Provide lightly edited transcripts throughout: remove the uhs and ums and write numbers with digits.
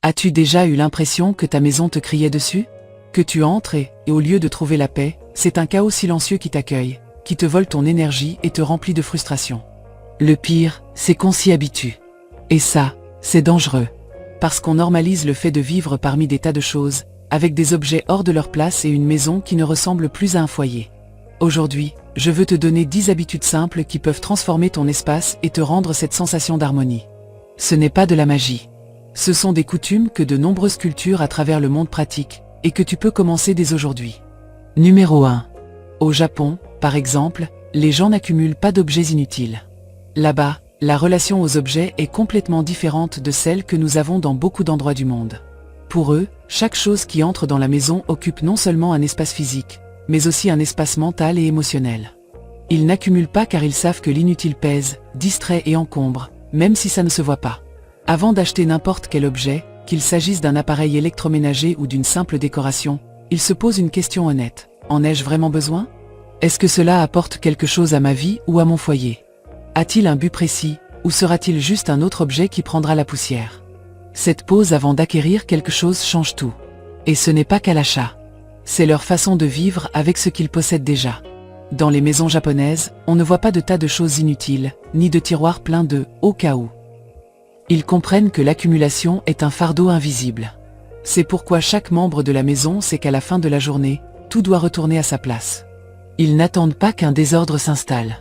As-tu déjà eu l'impression que ta maison te criait dessus? Que tu entres et au lieu de trouver la paix, c'est un chaos silencieux qui t'accueille, qui te vole ton énergie et te remplit de frustration. Le pire, c'est qu'on s'y habitue. Et ça, c'est dangereux. Parce qu'on normalise le fait de vivre parmi des tas de choses, avec des objets hors de leur place et une maison qui ne ressemble plus à un foyer. Aujourd'hui, je veux te donner 10 habitudes simples qui peuvent transformer ton espace et te rendre cette sensation d'harmonie. Ce n'est pas de la magie. Ce sont des coutumes que de nombreuses cultures à travers le monde pratiquent, et que tu peux commencer dès aujourd'hui. Numéro 1. Au Japon, par exemple, les gens n'accumulent pas d'objets inutiles. Là-bas, la relation aux objets est complètement différente de celle que nous avons dans beaucoup d'endroits du monde. Pour eux, chaque chose qui entre dans la maison occupe non seulement un espace physique, mais aussi un espace mental et émotionnel. Ils n'accumulent pas car ils savent que l'inutile pèse, distrait et encombre, même si ça ne se voit pas. Avant d'acheter n'importe quel objet, qu'il s'agisse d'un appareil électroménager ou d'une simple décoration, ils se posent une question honnête. En ai-je vraiment besoin? Est-ce que cela apporte quelque chose à ma vie ou à mon foyer? A-t-il un but précis, ou sera-t-il juste un autre objet qui prendra la poussière? Cette pause avant d'acquérir quelque chose change tout. Et ce n'est pas qu'à l'achat. C'est leur façon de vivre avec ce qu'ils possèdent déjà. Dans les maisons japonaises, on ne voit pas de tas de choses inutiles, ni de tiroirs pleins de « au cas où ». Ils comprennent que l'accumulation est un fardeau invisible. C'est pourquoi chaque membre de la maison sait qu'à la fin de la journée, tout doit retourner à sa place. Ils n'attendent pas qu'un désordre s'installe.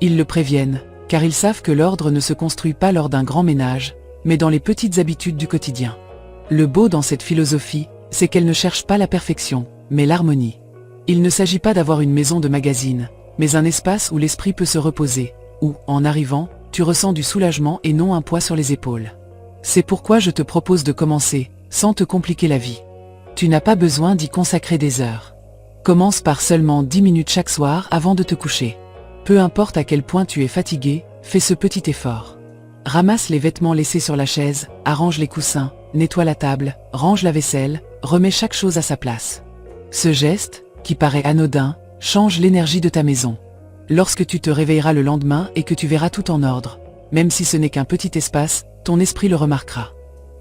Ils le préviennent, car ils savent que l'ordre ne se construit pas lors d'un grand ménage, mais dans les petites habitudes du quotidien. Le beau dans cette philosophie, c'est qu'elle ne cherche pas la perfection, mais l'harmonie. Il ne s'agit pas d'avoir une maison de magazine, mais un espace où l'esprit peut se reposer, où, en arrivant, tu ressens du soulagement et non un poids sur les épaules. C'est pourquoi je te propose de commencer, sans te compliquer la vie. Tu n'as pas besoin d'y consacrer des heures. Commence par seulement 10 minutes chaque soir avant de te coucher. Peu importe à quel point tu es fatigué, fais ce petit effort. Ramasse les vêtements laissés sur la chaise, arrange les coussins, nettoie la table, range la vaisselle, remets chaque chose à sa place. Ce geste, qui paraît anodin, change l'énergie de ta maison. Lorsque tu te réveilleras le lendemain et que tu verras tout en ordre, même si ce n'est qu'un petit espace, ton esprit le remarquera.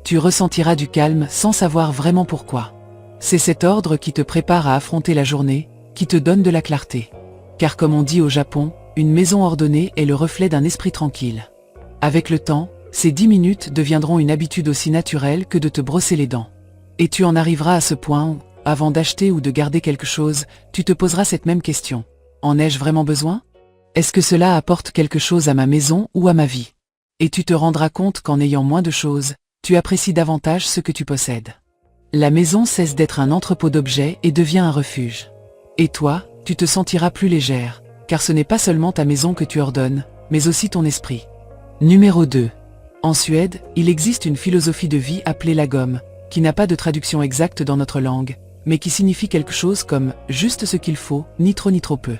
Tu ressentiras du calme sans savoir vraiment pourquoi. C'est cet ordre qui te prépare à affronter la journée, qui te donne de la clarté. Car comme on dit au Japon, une maison ordonnée est le reflet d'un esprit tranquille. Avec le temps, ces 10 minutes deviendront une habitude aussi naturelle que de te brosser les dents. Et tu en arriveras à ce point où, avant d'acheter ou de garder quelque chose, tu te poseras cette même question. En ai-je vraiment besoin? Est-ce que cela apporte quelque chose à ma maison ou à ma vie? Et tu te rendras compte qu'en ayant moins de choses, tu apprécies davantage ce que tu possèdes. La maison cesse d'être un entrepôt d'objets et devient un refuge. Et toi, tu te sentiras plus légère, car ce n'est pas seulement ta maison que tu ordonnes, mais aussi ton esprit. Numéro 2. En Suède, il existe une philosophie de vie appelée la gomme, qui n'a pas de traduction exacte dans notre langue, mais qui signifie quelque chose comme « juste ce qu'il faut, ni trop ni trop peu ».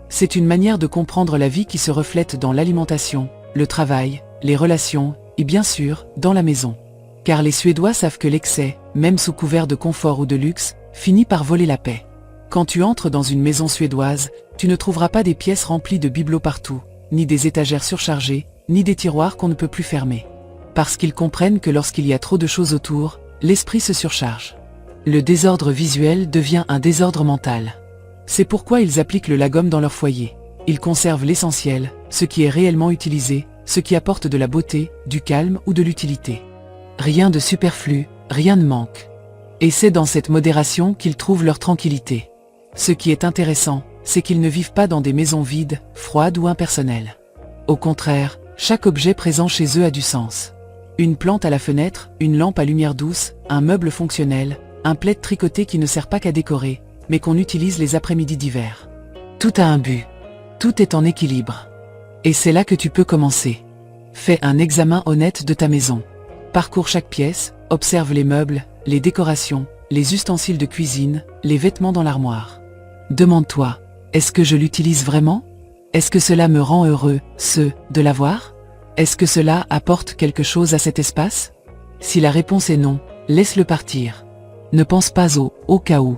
C'est une manière de comprendre la vie qui se reflète dans l'alimentation, le travail, les relations, et bien sûr, dans la maison. Car les Suédois savent que l'excès, même sous couvert de confort ou de luxe, finit par voler la paix. Quand tu entres dans une maison suédoise, tu ne trouveras pas des pièces remplies de bibelots partout, ni des étagères surchargées, ni des tiroirs qu'on ne peut plus fermer. Parce qu'ils comprennent que lorsqu'il y a trop de choses autour, l'esprit se surcharge. Le désordre visuel devient un désordre mental. C'est pourquoi ils appliquent le lagom dans leur foyer. Ils conservent l'essentiel, ce qui est réellement utilisé, ce qui apporte de la beauté, du calme ou de l'utilité. Rien de superflu, rien ne manque. Et c'est dans cette modération qu'ils trouvent leur tranquillité. Ce qui est intéressant, c'est qu'ils ne vivent pas dans des maisons vides, froides ou impersonnelles. Au contraire, chaque objet présent chez eux a du sens. Une plante à la fenêtre, une lampe à lumière douce, un meuble fonctionnel, un plaid tricoté qui ne sert pas qu'à décorer, mais qu'on utilise les après-midi d'hiver. Tout a un but. Tout est en équilibre. Et c'est là que tu peux commencer. Fais un examen honnête de ta maison. Parcours chaque pièce, observe les meubles, les décorations, les ustensiles de cuisine, les vêtements dans l'armoire. Demande-toi, est-ce que je l'utilise vraiment? Est-ce que cela me rend heureux, de l'avoir? Est-ce que cela apporte quelque chose à cet espace? Si la réponse est non, laisse-le partir. Ne pense pas au cas où.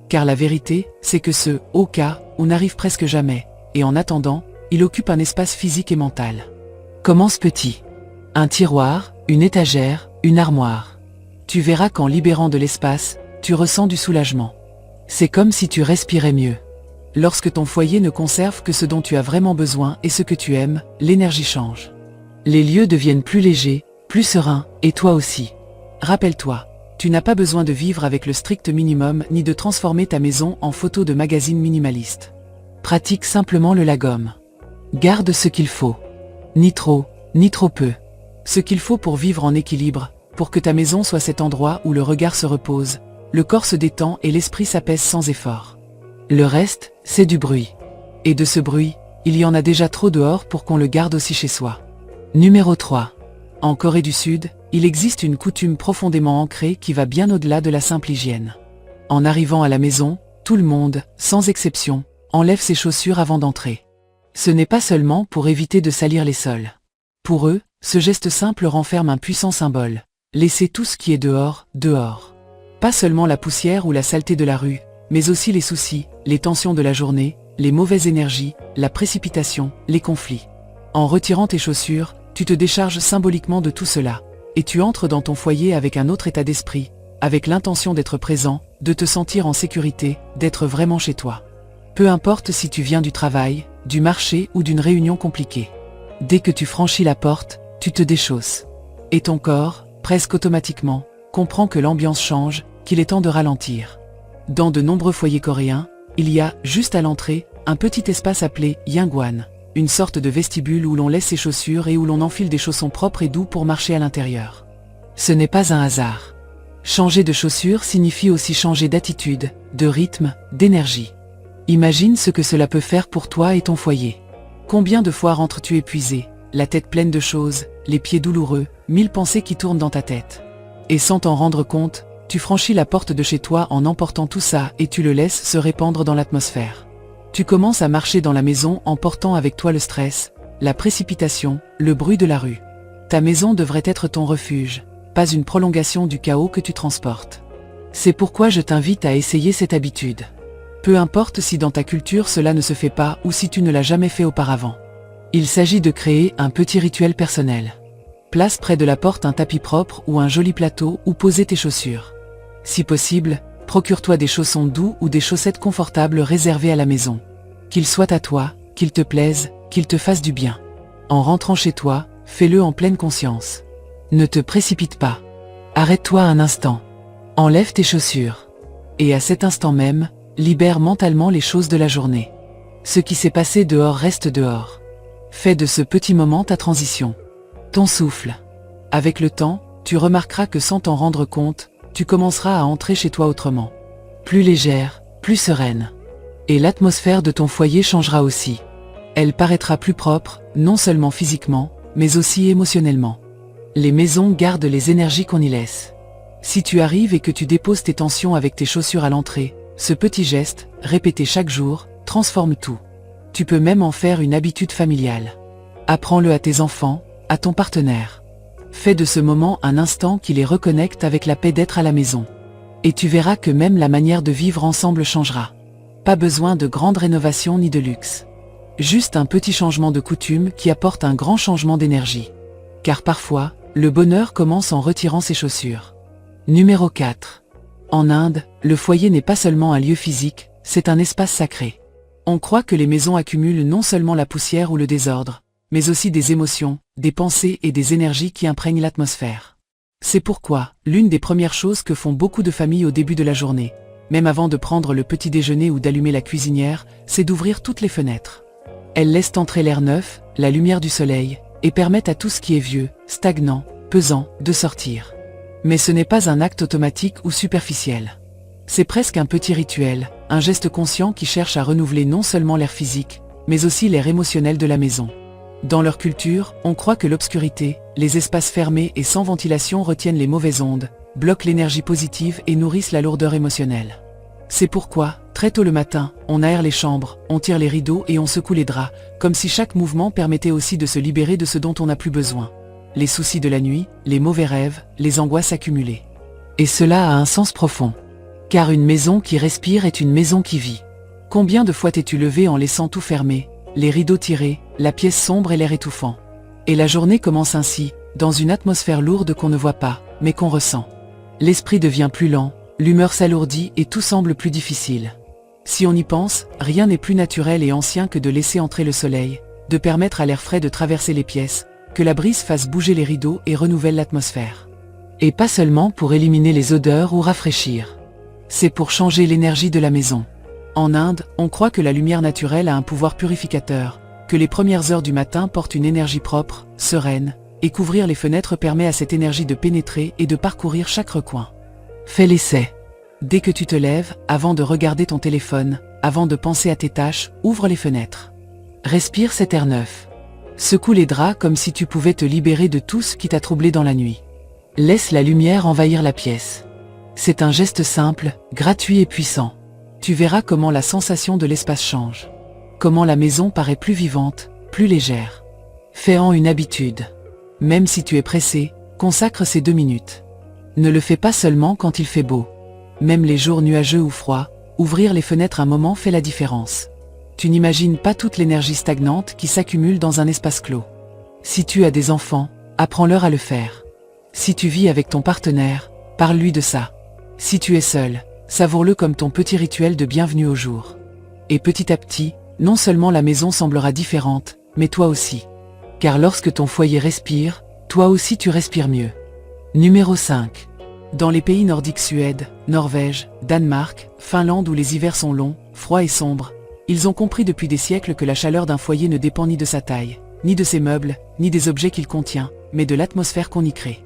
Car la vérité, c'est que ce au cas où n'arrive presque jamais, et en attendant, il occupe un espace physique et mental. Commence petit. Un tiroir, une étagère, Une armoire. Tu verras qu'en libérant de l'espace, tu ressens du soulagement. C'est comme si tu respirais mieux. Lorsque ton foyer ne conserve que ce dont tu as vraiment besoin et ce que tu aimes, l'énergie change. Les lieux deviennent plus légers, plus sereins, et toi aussi. Rappelle-toi, tu n'as pas besoin de vivre avec le strict minimum ni de transformer ta maison en photo de magazine minimaliste. Pratique simplement le lagom. Garde ce qu'il faut. Ni trop, ni trop peu. Ce qu'il faut pour vivre en équilibre, pour que ta maison soit cet endroit où le regard se repose, le corps se détend et l'esprit s'apaise sans effort. Le reste, c'est du bruit. Et de ce bruit, il y en a déjà trop dehors pour qu'on le garde aussi chez soi. Numéro 3. En Corée du Sud, il existe une coutume profondément ancrée qui va bien au-delà de la simple hygiène. En arrivant à la maison, tout le monde, sans exception, enlève ses chaussures avant d'entrer. Ce n'est pas seulement pour éviter de salir les sols. Pour eux, ce geste simple renferme un puissant symbole. Laissez tout ce qui est dehors, dehors. Pas seulement la poussière ou la saleté de la rue, mais aussi les soucis, les tensions de la journée, les mauvaises énergies, la précipitation, les conflits. En retirant tes chaussures, tu te décharges symboliquement de tout cela, et tu entres dans ton foyer avec un autre état d'esprit, avec l'intention d'être présent, de te sentir en sécurité, d'être vraiment chez toi. Peu importe si tu viens du travail, du marché ou d'une réunion compliquée. Dès que tu franchis la porte, tu te déchausses. Et ton corps, presque automatiquement, comprend que l'ambiance change, qu'il est temps de ralentir. Dans de nombreux foyers coréens, il y a, juste à l'entrée, un petit espace appelé Yangwan, une sorte de vestibule où l'on laisse ses chaussures et où l'on enfile des chaussons propres et doux pour marcher à l'intérieur. Ce n'est pas un hasard. Changer de chaussures signifie aussi changer d'attitude, de rythme, d'énergie. Imagine ce que cela peut faire pour toi et ton foyer. Combien de fois rentres-tu épuisé, la tête pleine de choses, les pieds douloureux, 1000 pensées qui tournent dans ta tête. Et sans t'en rendre compte, tu franchis la porte de chez toi en emportant tout ça et tu le laisses se répandre dans l'atmosphère. Tu commences à marcher dans la maison en portant avec toi le stress, la précipitation, le bruit de la rue. Ta maison devrait être ton refuge, pas une prolongation du chaos que tu transportes. C'est pourquoi je t'invite à essayer cette habitude. Peu importe si dans ta culture cela ne se fait pas ou si tu ne l'as jamais fait auparavant. Il s'agit de créer un petit rituel personnel. Place près de la porte un tapis propre ou un joli plateau où poser tes chaussures. Si possible, procure-toi des chaussons doux ou des chaussettes confortables réservées à la maison. Qu'ils soient à toi, qu'ils te plaisent, qu'ils te fassent du bien. En rentrant chez toi, fais-le en pleine conscience. Ne te précipite pas. Arrête-toi un instant. Enlève tes chaussures. Et à cet instant même, libère mentalement les choses de la journée. Ce qui s'est passé dehors reste dehors. Fais de ce petit moment ta transition. Ton souffle. Avec le temps, tu remarqueras que sans t'en rendre compte, tu commenceras à entrer chez toi autrement. Plus légère, plus sereine. Et l'atmosphère de ton foyer changera aussi. Elle paraîtra plus propre, non seulement physiquement, mais aussi émotionnellement. Les maisons gardent les énergies qu'on y laisse. Si tu arrives et que tu déposes tes tensions avec tes chaussures à l'entrée, ce petit geste, répété chaque jour, transforme tout. Tu peux même en faire une habitude familiale. Apprends-le à tes enfants, à ton partenaire. Fais de ce moment un instant qui les reconnecte avec la paix d'être à la maison. Et tu verras que même la manière de vivre ensemble changera. Pas besoin de grandes rénovations ni de luxe. Juste un petit changement de coutume qui apporte un grand changement d'énergie. Car parfois, le bonheur commence en retirant ses chaussures. Numéro 4. En Inde, le foyer n'est pas seulement un lieu physique, c'est un espace sacré. On croit que les maisons accumulent non seulement la poussière ou le désordre, mais aussi des émotions, des pensées et des énergies qui imprègnent l'atmosphère. C'est pourquoi, l'une des premières choses que font beaucoup de familles au début de la journée, même avant de prendre le petit déjeuner ou d'allumer la cuisinière, c'est d'ouvrir toutes les fenêtres. Elles laissent entrer l'air neuf, la lumière du soleil, et permettent à tout ce qui est vieux, stagnant, pesant, de sortir. Mais ce n'est pas un acte automatique ou superficiel. C'est presque un petit rituel, un geste conscient qui cherche à renouveler non seulement l'air physique, mais aussi l'air émotionnel de la maison. Dans leur culture, on croit que l'obscurité, les espaces fermés et sans ventilation retiennent les mauvaises ondes, bloquent l'énergie positive et nourrissent la lourdeur émotionnelle. C'est pourquoi, très tôt le matin, on aère les chambres, on tire les rideaux et on secoue les draps, comme si chaque mouvement permettait aussi de se libérer de ce dont on n'a plus besoin. Les soucis de la nuit, les mauvais rêves, les angoisses accumulées. Et cela a un sens profond. Car une maison qui respire est une maison qui vit. Combien de fois t'es-tu levé en laissant tout fermé, les rideaux tirés, la pièce sombre et l'air étouffant? Et la journée commence ainsi, dans une atmosphère lourde qu'on ne voit pas, mais qu'on ressent. L'esprit devient plus lent, l'humeur s'alourdit et tout semble plus difficile. Si on y pense, rien n'est plus naturel et ancien que de laisser entrer le soleil, de permettre à l'air frais de traverser les pièces, que la brise fasse bouger les rideaux et renouvelle l'atmosphère. Et pas seulement pour éliminer les odeurs ou rafraîchir. C'est pour changer l'énergie de la maison. En Inde, on croit que la lumière naturelle a un pouvoir purificateur, que les premières heures du matin portent une énergie propre, sereine, et qu'ouvrir les fenêtres permet à cette énergie de pénétrer et de parcourir chaque recoin. Fais l'essai. Dès que tu te lèves, avant de regarder ton téléphone, avant de penser à tes tâches, ouvre les fenêtres. Respire cet air neuf. Secoue les draps comme si tu pouvais te libérer de tout ce qui t'a troublé dans la nuit. Laisse la lumière envahir la pièce. C'est un geste simple, gratuit et puissant. Tu verras comment la sensation de l'espace change. Comment la maison paraît plus vivante, plus légère. Fais-en une habitude. Même si tu es pressé, consacre ces 2 minutes. Ne le fais pas seulement quand il fait beau. Même les jours nuageux ou froids, ouvrir les fenêtres un moment fait la différence. Tu n'imagines pas toute l'énergie stagnante qui s'accumule dans un espace clos. Si tu as des enfants, apprends-leur à le faire. Si tu vis avec ton partenaire, parle-lui de ça. Si tu es seul, savoure-le comme ton petit rituel de bienvenue au jour. Et petit à petit, non seulement la maison semblera différente, mais toi aussi. Car lorsque ton foyer respire, toi aussi tu respires mieux. Numéro 5. Dans les pays nordiques Suède, Norvège, Danemark, Finlande où les hivers sont longs, froids et sombres, ils ont compris depuis des siècles que la chaleur d'un foyer ne dépend ni de sa taille, ni de ses meubles, ni des objets qu'il contient, mais de l'atmosphère qu'on y crée.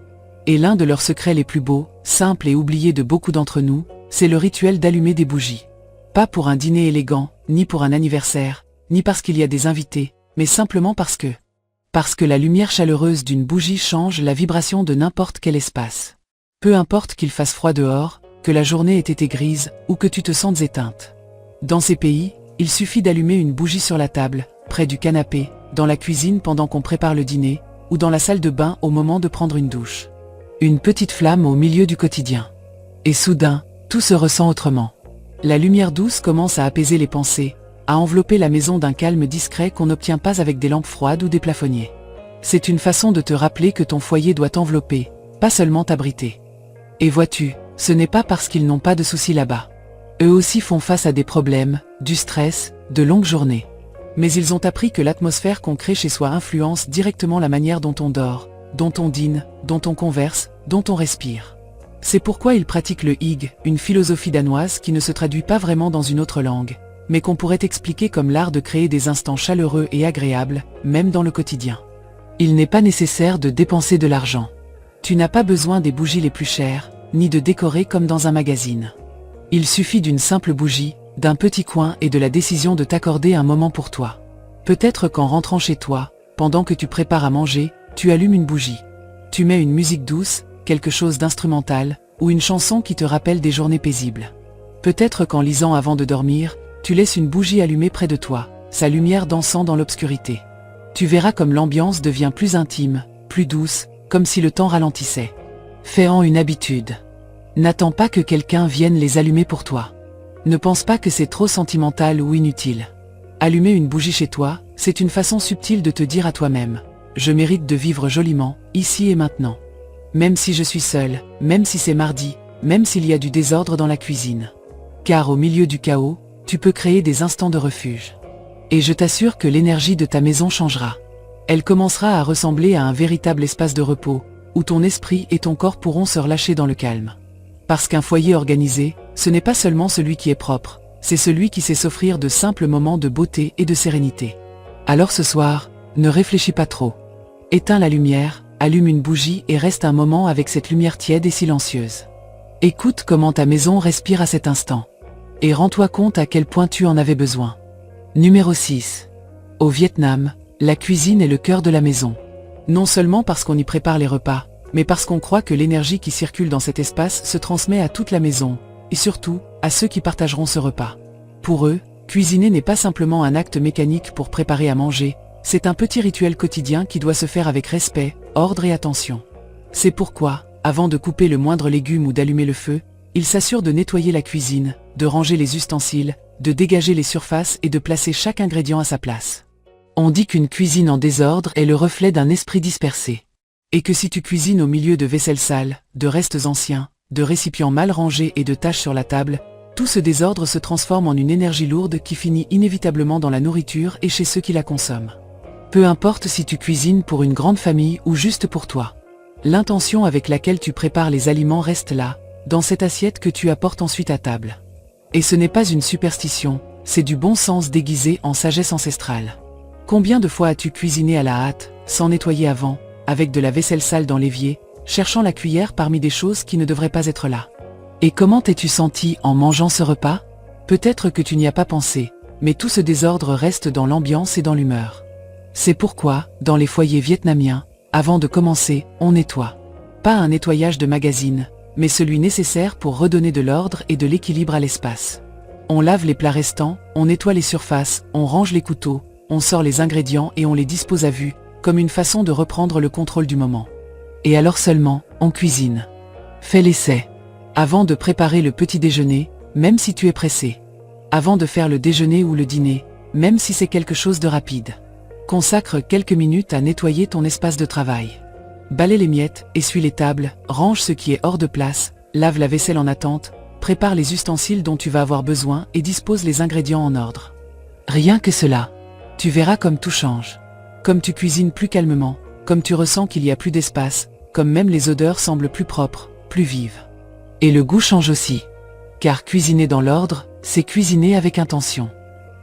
Et l'un de leurs secrets les plus beaux, simples et oubliés de beaucoup d'entre nous, c'est le rituel d'allumer des bougies. Pas pour un dîner élégant, ni pour un anniversaire, ni parce qu'il y a des invités, mais simplement parce que la lumière chaleureuse d'une bougie change la vibration de n'importe quel espace. Peu importe qu'il fasse froid dehors, que la journée ait été grise, ou que tu te sentes éteinte. Dans ces pays, il suffit d'allumer une bougie sur la table, près du canapé, dans la cuisine pendant qu'on prépare le dîner, ou dans la salle de bain au moment de prendre une douche. Une petite flamme au milieu du quotidien. Et soudain, tout se ressent autrement. La lumière douce commence à apaiser les pensées, à envelopper la maison d'un calme discret qu'on n'obtient pas avec des lampes froides ou des plafonniers. C'est une façon de te rappeler que ton foyer doit t'envelopper, pas seulement t'abriter. Et vois-tu, ce n'est pas parce qu'ils n'ont pas de soucis là-bas. Eux aussi font face à des problèmes, du stress, de longues journées. Mais ils ont appris que l'atmosphère qu'on crée chez soi influence directement la manière dont on dort, dont on dîne, dont on converse, dont on respire. C'est pourquoi ils pratiquent le hygge, une philosophie danoise qui ne se traduit pas vraiment dans une autre langue, mais qu'on pourrait expliquer comme l'art de créer des instants chaleureux et agréables, même dans le quotidien. Il n'est pas nécessaire de dépenser de l'argent. Tu n'as pas besoin des bougies les plus chères, ni de décorer comme dans un magazine. Il suffit d'une simple bougie, d'un petit coin et de la décision de t'accorder un moment pour toi. Peut-être qu'en rentrant chez toi, pendant que tu prépares à manger, tu allumes une bougie. Tu mets une musique douce, quelque chose d'instrumental, ou une chanson qui te rappelle des journées paisibles. Peut-être qu'en lisant avant de dormir, tu laisses une bougie allumée près de toi, sa lumière dansant dans l'obscurité. Tu verras comme l'ambiance devient plus intime, plus douce, comme si le temps ralentissait. Fais-en une habitude. N'attends pas que quelqu'un vienne les allumer pour toi. Ne pense pas que c'est trop sentimental ou inutile. Allumer une bougie chez toi, c'est une façon subtile de te dire à toi-même « Je mérite de vivre joliment, ici et maintenant. Même si je suis seul, même si c'est mardi, même s'il y a du désordre dans la cuisine. Car au milieu du chaos, tu peux créer des instants de refuge. Et je t'assure que l'énergie de ta maison changera. Elle commencera à ressembler à un véritable espace de repos, où ton esprit et ton corps pourront se relâcher dans le calme. Parce qu'un foyer organisé, ce n'est pas seulement celui qui est propre, c'est celui qui sait s'offrir de simples moments de beauté et de sérénité. Alors ce soir, ne réfléchis pas trop. Éteins la lumière, allume une bougie et reste un moment avec cette lumière tiède et silencieuse. Écoute comment ta maison respire à cet instant. Et rends-toi compte à quel point tu en avais besoin. Numéro 6. Au Vietnam, la cuisine est le cœur de la maison. Non seulement parce qu'on y prépare les repas, mais parce qu'on croit que l'énergie qui circule dans cet espace se transmet à toute la maison, et surtout, à ceux qui partageront ce repas. Pour eux, cuisiner n'est pas simplement un acte mécanique pour préparer à manger, c'est un petit rituel quotidien qui doit se faire avec respect, ordre et attention. C'est pourquoi, avant de couper le moindre légume ou d'allumer le feu, ils s'assurent de nettoyer la cuisine, de ranger les ustensiles, de dégager les surfaces et de placer chaque ingrédient à sa place. On dit qu'une cuisine en désordre est le reflet d'un esprit dispersé. Et que si tu cuisines au milieu de vaisselle sale, de restes anciens, de récipients mal rangés et de taches sur la table, tout ce désordre se transforme en une énergie lourde qui finit inévitablement dans la nourriture et chez ceux qui la consomment. Peu importe si tu cuisines pour une grande famille ou juste pour toi. L'intention avec laquelle tu prépares les aliments reste là, dans cette assiette que tu apportes ensuite à table. Et ce n'est pas une superstition, c'est du bon sens déguisé en sagesse ancestrale. Combien de fois as-tu cuisiné à la hâte, sans nettoyer avant, avec de la vaisselle sale dans l'évier, cherchant la cuillère parmi des choses qui ne devraient pas être là? Et comment t'es-tu senti en mangeant ce repas? Peut-être que tu n'y as pas pensé, mais tout ce désordre reste dans l'ambiance et dans l'humeur. C'est pourquoi, dans les foyers vietnamiens, avant de commencer, on nettoie. Pas un nettoyage de magazine, mais celui nécessaire pour redonner de l'ordre et de l'équilibre à l'espace. On lave les plats restants, on nettoie les surfaces, on range les couteaux, on sort les ingrédients et on les dispose à vue, comme une façon de reprendre le contrôle du moment. Et alors seulement, on cuisine. Fais l'essai. Avant de préparer le petit déjeuner, même si tu es pressé. Avant de faire le déjeuner ou le dîner, même si c'est quelque chose de rapide. Consacre quelques minutes à nettoyer ton espace de travail. Balaie les miettes, essuie les tables, range ce qui est hors de place, lave la vaisselle en attente, prépare les ustensiles dont tu vas avoir besoin et dispose les ingrédients en ordre. Rien que cela. Tu verras comme tout change. Comme tu cuisines plus calmement, comme tu ressens qu'il y a plus d'espace, comme même les odeurs semblent plus propres, plus vives. Et le goût change aussi. Car cuisiner dans l'ordre, c'est cuisiner avec intention.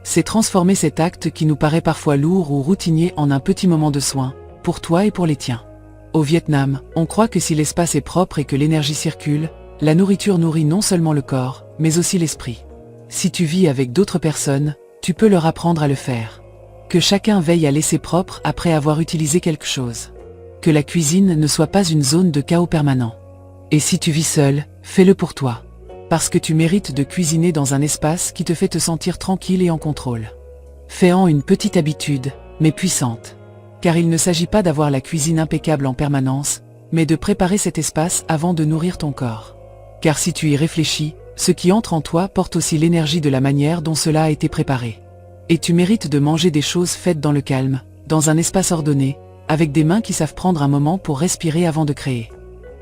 C'est transformer cet acte qui nous paraît parfois lourd ou routinier en un petit moment de soin, pour toi et pour les tiens. Au Vietnam, on croit que si l'espace est propre et que l'énergie circule, la nourriture nourrit non seulement le corps, mais aussi l'esprit. Si tu vis avec d'autres personnes, tu peux leur apprendre à le faire. Que chacun veille à laisser propre après avoir utilisé quelque chose. Que la cuisine ne soit pas une zone de chaos permanent. Et si tu vis seul, fais-le pour toi. Parce que tu mérites de cuisiner dans un espace qui te fait te sentir tranquille et en contrôle. Fais-en une petite habitude, mais puissante. Car il ne s'agit pas d'avoir la cuisine impeccable en permanence, mais de préparer cet espace avant de nourrir ton corps. Car si tu y réfléchis, ce qui entre en toi porte aussi l'énergie de la manière dont cela a été préparé. Et tu mérites de manger des choses faites dans le calme, dans un espace ordonné, avec des mains qui savent prendre un moment pour respirer avant de créer.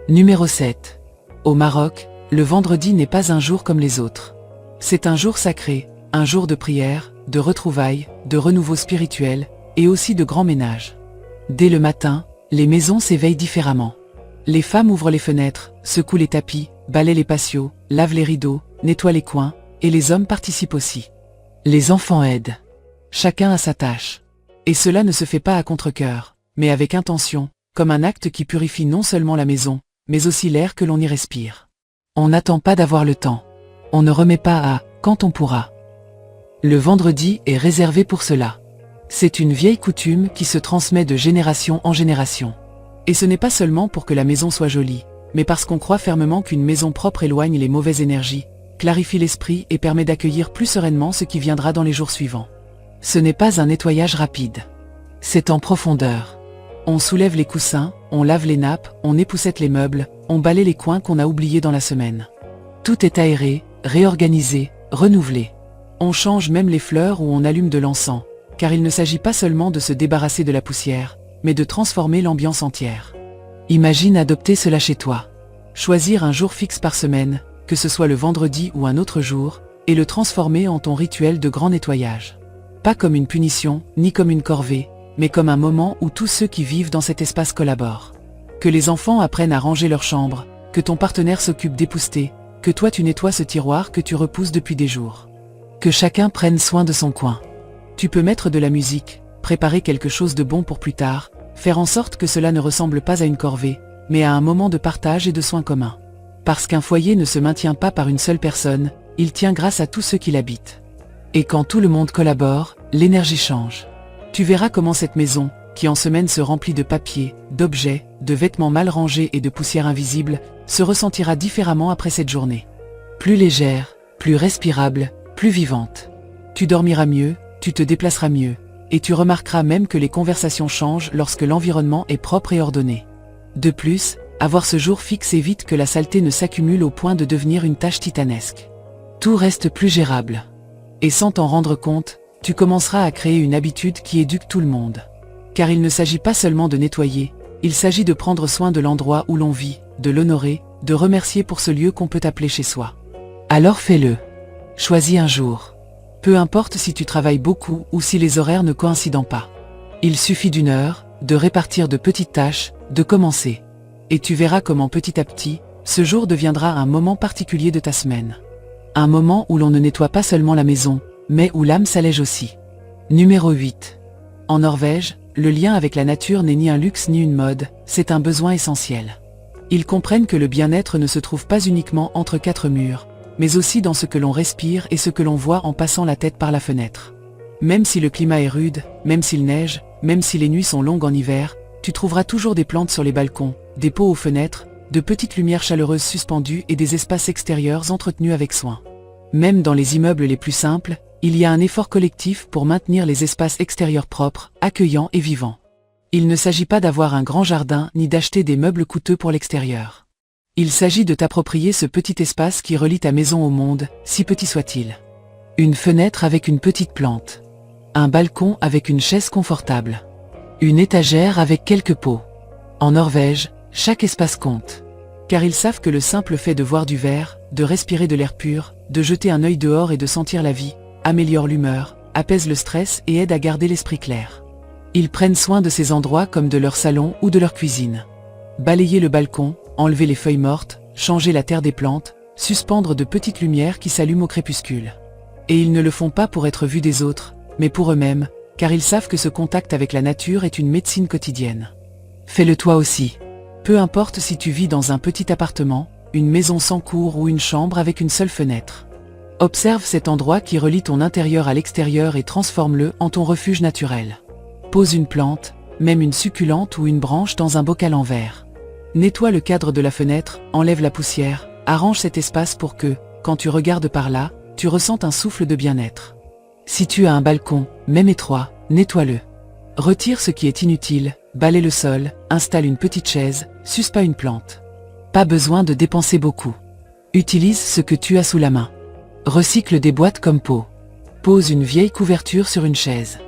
Numéro 7. Au Maroc, le vendredi n'est pas un jour comme les autres. C'est un jour sacré, un jour de prière, de retrouvailles, de renouveau spirituel, et aussi de grand ménage. Dès le matin, les maisons s'éveillent différemment. Les femmes ouvrent les fenêtres, secouent les tapis, balaient les patios, lavent les rideaux, nettoient les coins, et les hommes participent aussi. Les enfants aident. Chacun a sa tâche. Et cela ne se fait pas à contre-cœur, mais avec intention, comme un acte qui purifie non seulement la maison, mais aussi l'air que l'on y respire. On n'attend pas d'avoir le temps. On ne remet pas à « quand on pourra ». Le vendredi est réservé pour cela. C'est une vieille coutume qui se transmet de génération en génération. Et ce n'est pas seulement pour que la maison soit jolie, mais parce qu'on croit fermement qu'une maison propre éloigne les mauvaises énergies, clarifie l'esprit et permet d'accueillir plus sereinement ce qui viendra dans les jours suivants. Ce n'est pas un nettoyage rapide. C'est en profondeur. On soulève les coussins, on lave les nappes, on époussette les meubles, on balaie les coins qu'on a oubliés dans la semaine. Tout est aéré, réorganisé, renouvelé. On change même les fleurs ou on allume de l'encens, car il ne s'agit pas seulement de se débarrasser de la poussière, mais de transformer l'ambiance entière. Imagine adopter cela chez toi. Choisir un jour fixe par semaine, que ce soit le vendredi ou un autre jour, et le transformer en ton rituel de grand nettoyage. Pas comme une punition, ni comme une corvée, mais comme un moment où tous ceux qui vivent dans cet espace collaborent. Que les enfants apprennent à ranger leur chambre, que ton partenaire s'occupe d'épousseter, que toi tu nettoies ce tiroir que tu repousses depuis des jours. Que chacun prenne soin de son coin. Tu peux mettre de la musique, préparer quelque chose de bon pour plus tard, faire en sorte que cela ne ressemble pas à une corvée, mais à un moment de partage et de soins communs. Parce qu'un foyer ne se maintient pas par une seule personne, il tient grâce à tous ceux qui l'habitent. Et quand tout le monde collabore, l'énergie change. Tu verras comment cette maison, qui en semaine se remplit de papier, d'objets, de vêtements mal rangés et de poussière invisible, se ressentira différemment après cette journée. Plus légère, plus respirable, plus vivante. Tu dormiras mieux, tu te déplaceras mieux, et tu remarqueras même que les conversations changent lorsque l'environnement est propre et ordonné. De plus, avoir ce jour fixe évite que la saleté ne s'accumule au point de devenir une tâche titanesque. Tout reste plus gérable. Et sans t'en rendre compte, tu commenceras à créer une habitude qui éduque tout le monde. Car il ne s'agit pas seulement de nettoyer, Il s'agit de prendre soin de l'endroit où l'on vit, de l'honorer, de remercier pour ce lieu qu'on peut appeler chez soi. Alors fais-le. Choisis un jour. Peu importe si tu travailles beaucoup ou si les horaires ne coïncident pas. Il suffit d'une heure, de répartir de petites tâches, de commencer. Et tu verras comment petit à petit, ce jour deviendra un moment particulier de ta semaine. Un moment où l'on ne nettoie pas seulement la maison, mais où l'âme s'allège aussi. Numéro 8. En Norvège, le lien avec la nature n'est ni un luxe ni une mode, c'est un besoin essentiel. Ils comprennent que le bien-être ne se trouve pas uniquement entre quatre murs, mais aussi dans ce que l'on respire et ce que l'on voit en passant la tête par la fenêtre. Même si le climat est rude, même s'il neige, même si les nuits sont longues en hiver, tu trouveras toujours des plantes sur les balcons, des pots aux fenêtres, de petites lumières chaleureuses suspendues et des espaces extérieurs entretenus avec soin. Même dans les immeubles les plus simples, il y a un effort collectif pour maintenir les espaces extérieurs propres, accueillants et vivants. Il ne s'agit pas d'avoir un grand jardin ni d'acheter des meubles coûteux pour l'extérieur. Il s'agit de t'approprier ce petit espace qui relie ta maison au monde, si petit soit-il. Une fenêtre avec une petite plante. Un balcon avec une chaise confortable. Une étagère avec quelques pots. En Norvège, chaque espace compte. Car ils savent que le simple fait de voir du vert, de respirer de l'air pur, de jeter un œil dehors et de sentir la vie, améliore l'humeur, apaise le stress et aide à garder l'esprit clair. Ils prennent soin de ces endroits comme de leur salon ou de leur cuisine. Balayer le balcon, enlever les feuilles mortes, changer la terre des plantes, suspendre de petites lumières qui s'allument au crépuscule. Et ils ne le font pas pour être vus des autres, mais pour eux-mêmes, car ils savent que ce contact avec la nature est une médecine quotidienne. Fais-le toi aussi. Peu importe si tu vis dans un petit appartement, une maison sans cour ou une chambre avec une seule fenêtre. Observe cet endroit qui relie ton intérieur à l'extérieur et transforme-le en ton refuge naturel. Pose une plante, même une succulente ou une branche dans un bocal en verre. Nettoie le cadre de la fenêtre, enlève la poussière, arrange cet espace pour que, quand tu regardes par là, tu ressentes un souffle de bien-être. Si tu as un balcon, même étroit, nettoie-le. Retire ce qui est inutile, balaie le sol, installe une petite chaise, suspends une plante. Pas besoin de dépenser beaucoup. Utilise ce que tu as sous la main. Recycle des boîtes comme pots. Pose une vieille couverture sur une chaise.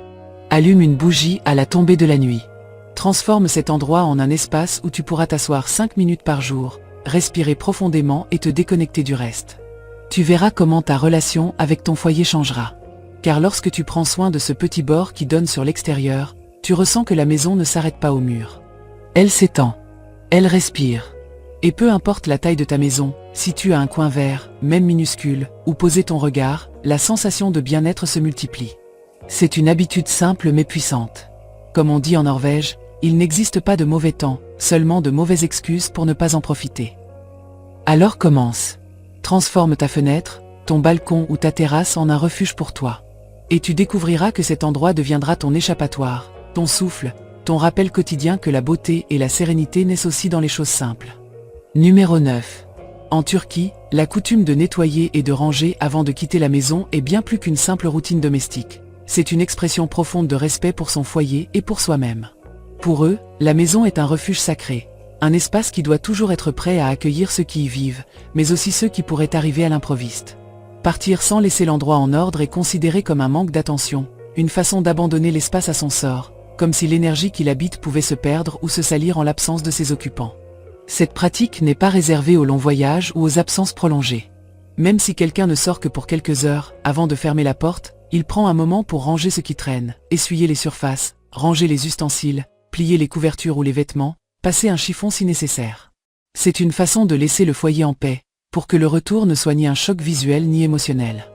Allume une bougie à la tombée de la nuit. Transforme cet endroit en un espace où tu pourras t'asseoir 5 minutes par jour, respirer profondément et te déconnecter du reste. Tu verras comment ta relation avec ton foyer changera. Car lorsque tu prends soin de ce petit bord qui donne sur l'extérieur, tu ressens que la maison ne s'arrête pas au mur. Elle s'étend. Elle respire. Et peu importe la taille de ta maison, si tu as un coin vert, même minuscule, où poser ton regard, la sensation de bien-être se multiplie. C'est une habitude simple mais puissante. Comme on dit en Norvège, il n'existe pas de mauvais temps, seulement de mauvaises excuses pour ne pas en profiter. Alors commence. Transforme ta fenêtre, ton balcon ou ta terrasse en un refuge pour toi. Et tu découvriras que cet endroit deviendra ton échappatoire, ton souffle, ton rappel quotidien que la beauté et la sérénité naissent aussi dans les choses simples. Numéro 9. En Turquie, la coutume de nettoyer et de ranger avant de quitter la maison est bien plus qu'une simple routine domestique. C'est une expression profonde de respect pour son foyer et pour soi-même. Pour eux, la maison est un refuge sacré, un espace qui doit toujours être prêt à accueillir ceux qui y vivent, mais aussi ceux qui pourraient arriver à l'improviste. Partir sans laisser l'endroit en ordre est considéré comme un manque d'attention, une façon d'abandonner l'espace à son sort, comme si l'énergie qui l'habite pouvait se perdre ou se salir en l'absence de ses occupants. Cette pratique n'est pas réservée aux longs voyages ou aux absences prolongées. Même si quelqu'un ne sort que pour quelques heures, avant de fermer la porte, il prend un moment pour ranger ce qui traîne, essuyer les surfaces, ranger les ustensiles, plier les couvertures ou les vêtements, passer un chiffon si nécessaire. C'est une façon de laisser le foyer en paix, pour que le retour ne soit ni un choc visuel ni émotionnel.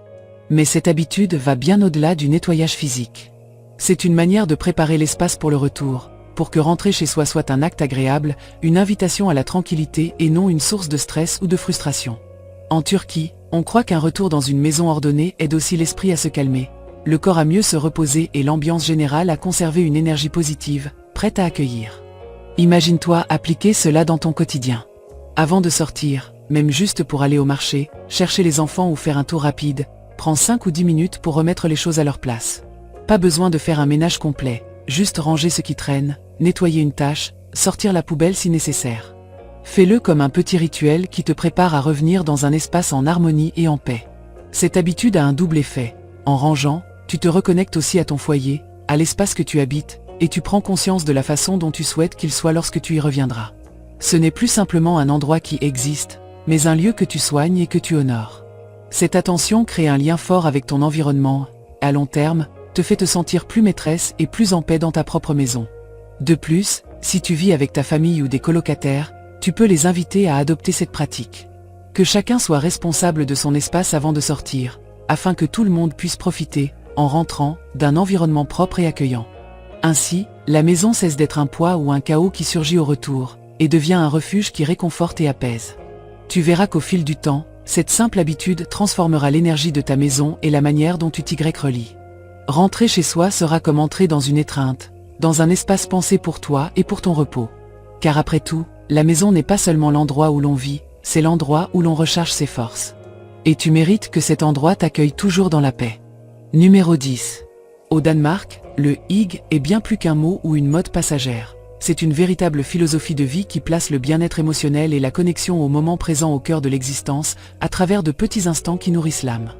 Mais cette habitude va bien au-delà du nettoyage physique. C'est une manière de préparer l'espace pour le retour, pour que rentrer chez soi soit un acte agréable, une invitation à la tranquillité et non une source de stress ou de frustration. En Turquie, on croit qu'un retour dans une maison ordonnée aide aussi l'esprit à se calmer, le corps à mieux se reposer et l'ambiance générale à conserver une énergie positive, prête à accueillir. Imagine-toi appliquer cela dans ton quotidien. Avant de sortir, même juste pour aller au marché, chercher les enfants ou faire un tour rapide, prends 5 ou 10 minutes pour remettre les choses à leur place. Pas besoin de faire un ménage complet, juste ranger ce qui traîne, nettoyer une tâche, sortir la poubelle si nécessaire. Fais-le comme un petit rituel qui te prépare à revenir dans un espace en harmonie et en paix. Cette habitude a un double effet. En rangeant, tu te reconnectes aussi à ton foyer, à l'espace que tu habites, et tu prends conscience de la façon dont tu souhaites qu'il soit lorsque tu y reviendras. Ce n'est plus simplement un endroit qui existe, mais un lieu que tu soignes et que tu honores. Cette attention crée un lien fort avec ton environnement, et à long terme, te fait te sentir plus maîtresse et plus en paix dans ta propre maison. De plus, si tu vis avec ta famille ou des colocataires, tu peux les inviter à adopter cette pratique. Que chacun soit responsable de son espace avant de sortir, afin que tout le monde puisse profiter, en rentrant, d'un environnement propre et accueillant. Ainsi, la maison cesse d'être un poids ou un chaos qui surgit au retour, et devient un refuge qui réconforte et apaise. Tu verras qu'au fil du temps, cette simple habitude transformera l'énergie de ta maison et la manière dont tu t'y relis. Rentrer chez soi sera comme entrer dans une étreinte, dans un espace pensé pour toi et pour ton repos. Car après tout, la maison n'est pas seulement l'endroit où l'on vit, c'est l'endroit où l'on recharge ses forces. Et tu mérites que cet endroit t'accueille toujours dans la paix. Numéro 10. Au Danemark, le hygge est bien plus qu'un mot ou une mode passagère. C'est une véritable philosophie de vie qui place le bien-être émotionnel et la connexion au moment présent au cœur de l'existence, à travers de petits instants qui nourrissent l'âme.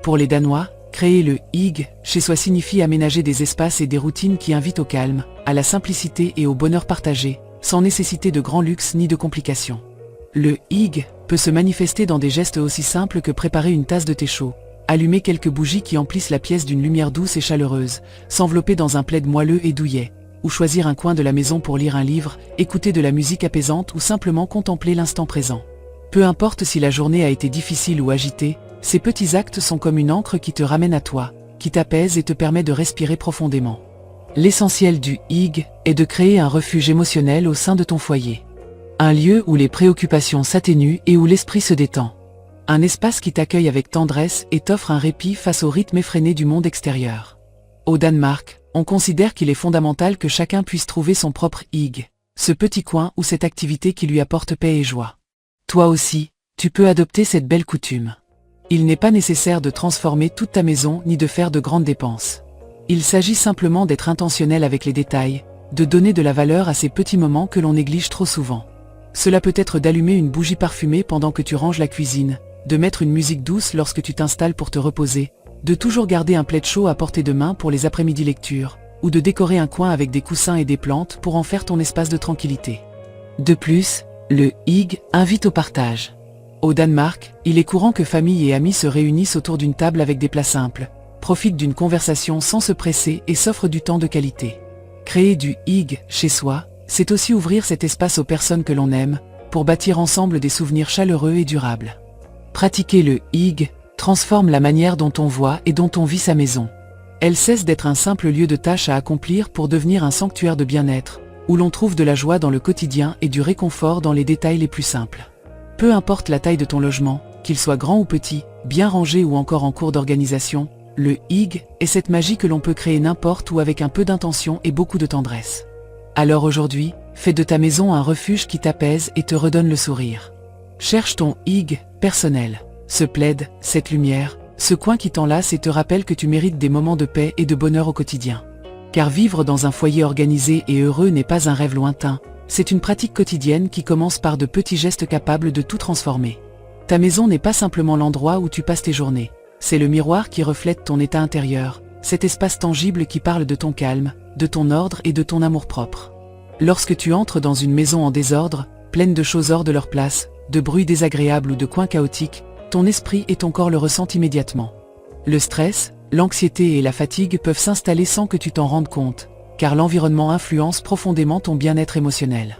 Pour les Danois, créer le hygge chez soi signifie aménager des espaces et des routines qui invitent au calme, à la simplicité et au bonheur partagé, sans nécessiter de grands luxes ni de complications. Le hygge peut se manifester dans des gestes aussi simples que préparer une tasse de thé chaud, allumer quelques bougies qui emplissent la pièce d'une lumière douce et chaleureuse, s'envelopper dans un plaid moelleux et douillet, ou choisir un coin de la maison pour lire un livre, écouter de la musique apaisante ou simplement contempler l'instant présent. Peu importe si la journée a été difficile ou agitée, ces petits actes sont comme une ancre qui te ramène à toi, qui t'apaise et te permet de respirer profondément. L'essentiel du hygge est de créer un refuge émotionnel au sein de ton foyer. Un lieu où les préoccupations s'atténuent et où l'esprit se détend. Un espace qui t'accueille avec tendresse et t'offre un répit face au rythme effréné du monde extérieur. Au Danemark, on considère qu'il est fondamental que chacun puisse trouver son propre hygge, ce petit coin ou cette activité qui lui apporte paix et joie. Toi aussi, tu peux adopter cette belle coutume. Il n'est pas nécessaire de transformer toute ta maison ni de faire de grandes dépenses. Il s'agit simplement d'être intentionnel avec les détails, de donner de la valeur à ces petits moments que l'on néglige trop souvent. Cela peut être d'allumer une bougie parfumée pendant que tu ranges la cuisine, de mettre une musique douce lorsque tu t'installes pour te reposer, de toujours garder un plaid chaud à portée de main pour les après-midi lectures, ou de décorer un coin avec des coussins et des plantes pour en faire ton espace de tranquillité. De plus, le hygge invite au partage. Au Danemark, il est courant que famille et amis se réunissent autour d'une table avec des plats simples, profitent d'une conversation sans se presser et s'offrent du temps de qualité. Créer du hygge chez soi, c'est aussi ouvrir cet espace aux personnes que l'on aime, pour bâtir ensemble des souvenirs chaleureux et durables. Pratiquer le hygge transforme la manière dont on voit et dont on vit sa maison. Elle cesse d'être un simple lieu de tâches à accomplir pour devenir un sanctuaire de bien-être, où l'on trouve de la joie dans le quotidien et du réconfort dans les détails les plus simples. Peu importe la taille de ton logement, qu'il soit grand ou petit, bien rangé ou encore en cours d'organisation, le hygge est cette magie que l'on peut créer n'importe où avec un peu d'intention et beaucoup de tendresse. Alors aujourd'hui, fais de ta maison un refuge qui t'apaise et te redonne le sourire. Cherche ton hygge personnel, ce plaid, cette lumière, ce coin qui t'enlace et te rappelle que tu mérites des moments de paix et de bonheur au quotidien. Car vivre dans un foyer organisé et heureux n'est pas un rêve lointain, c'est une pratique quotidienne qui commence par de petits gestes capables de tout transformer. Ta maison n'est pas simplement l'endroit où tu passes tes journées, c'est le miroir qui reflète ton état intérieur, cet espace tangible qui parle de ton calme, de ton ordre et de ton amour-propre. Lorsque tu entres dans une maison en désordre, pleine de choses hors de leur place, de bruits désagréables ou de coins chaotiques, ton esprit et ton corps le ressentent immédiatement. Le stress, l'anxiété et la fatigue peuvent s'installer sans que tu t'en rendes compte, car l'environnement influence profondément ton bien-être émotionnel.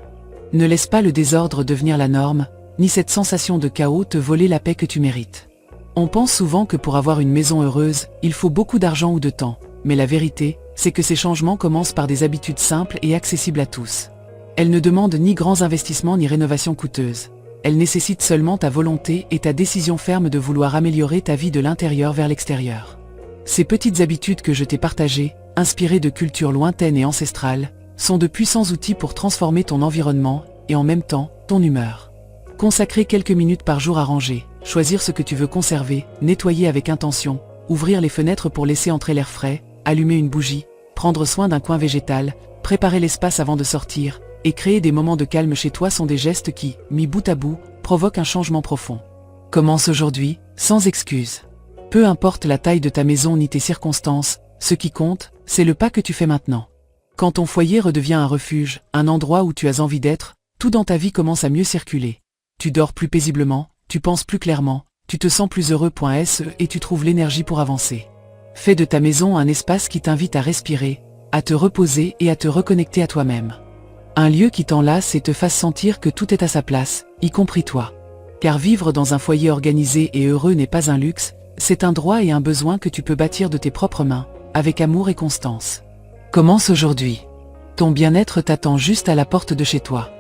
Ne laisse pas le désordre devenir la norme, ni cette sensation de chaos te voler la paix que tu mérites. On pense souvent que pour avoir une maison heureuse, il faut beaucoup d'argent ou de temps, mais la vérité, c'est que ces changements commencent par des habitudes simples et accessibles à tous. Elles ne demandent ni grands investissements ni rénovations coûteuses. Elles nécessitent seulement ta volonté et ta décision ferme de vouloir améliorer ta vie de l'intérieur vers l'extérieur. Ces petites habitudes que je t'ai partagées, inspirées de cultures lointaines et ancestrales, sont de puissants outils pour transformer ton environnement et en même temps, ton humeur. Consacrer quelques minutes par jour à ranger, choisir ce que tu veux conserver, nettoyer avec intention, ouvrir les fenêtres pour laisser entrer l'air frais, allumer une bougie, prendre soin d'un coin végétal, préparer l'espace avant de sortir, et créer des moments de calme chez toi sont des gestes qui, mis bout à bout, provoquent un changement profond. Commence aujourd'hui, sans excuse. Peu importe la taille de ta maison ni tes circonstances, ce qui compte, c'est le pas que tu fais maintenant. Quand ton foyer redevient un refuge, un endroit où tu as envie d'être, tout dans ta vie commence à mieux circuler. Tu dors plus paisiblement, tu penses plus clairement, tu te sens plus heureux. Et tu trouves l'énergie pour avancer. Fais de ta maison un espace qui t'invite à respirer, à te reposer et à te reconnecter à toi-même. Un lieu qui t'enlace et te fasse sentir que tout est à sa place, y compris toi. Car vivre dans un foyer organisé et heureux n'est pas un luxe, c'est un droit et un besoin que tu peux bâtir de tes propres mains, avec amour et constance. Commence aujourd'hui. Ton bien-être t'attend juste à la porte de chez toi.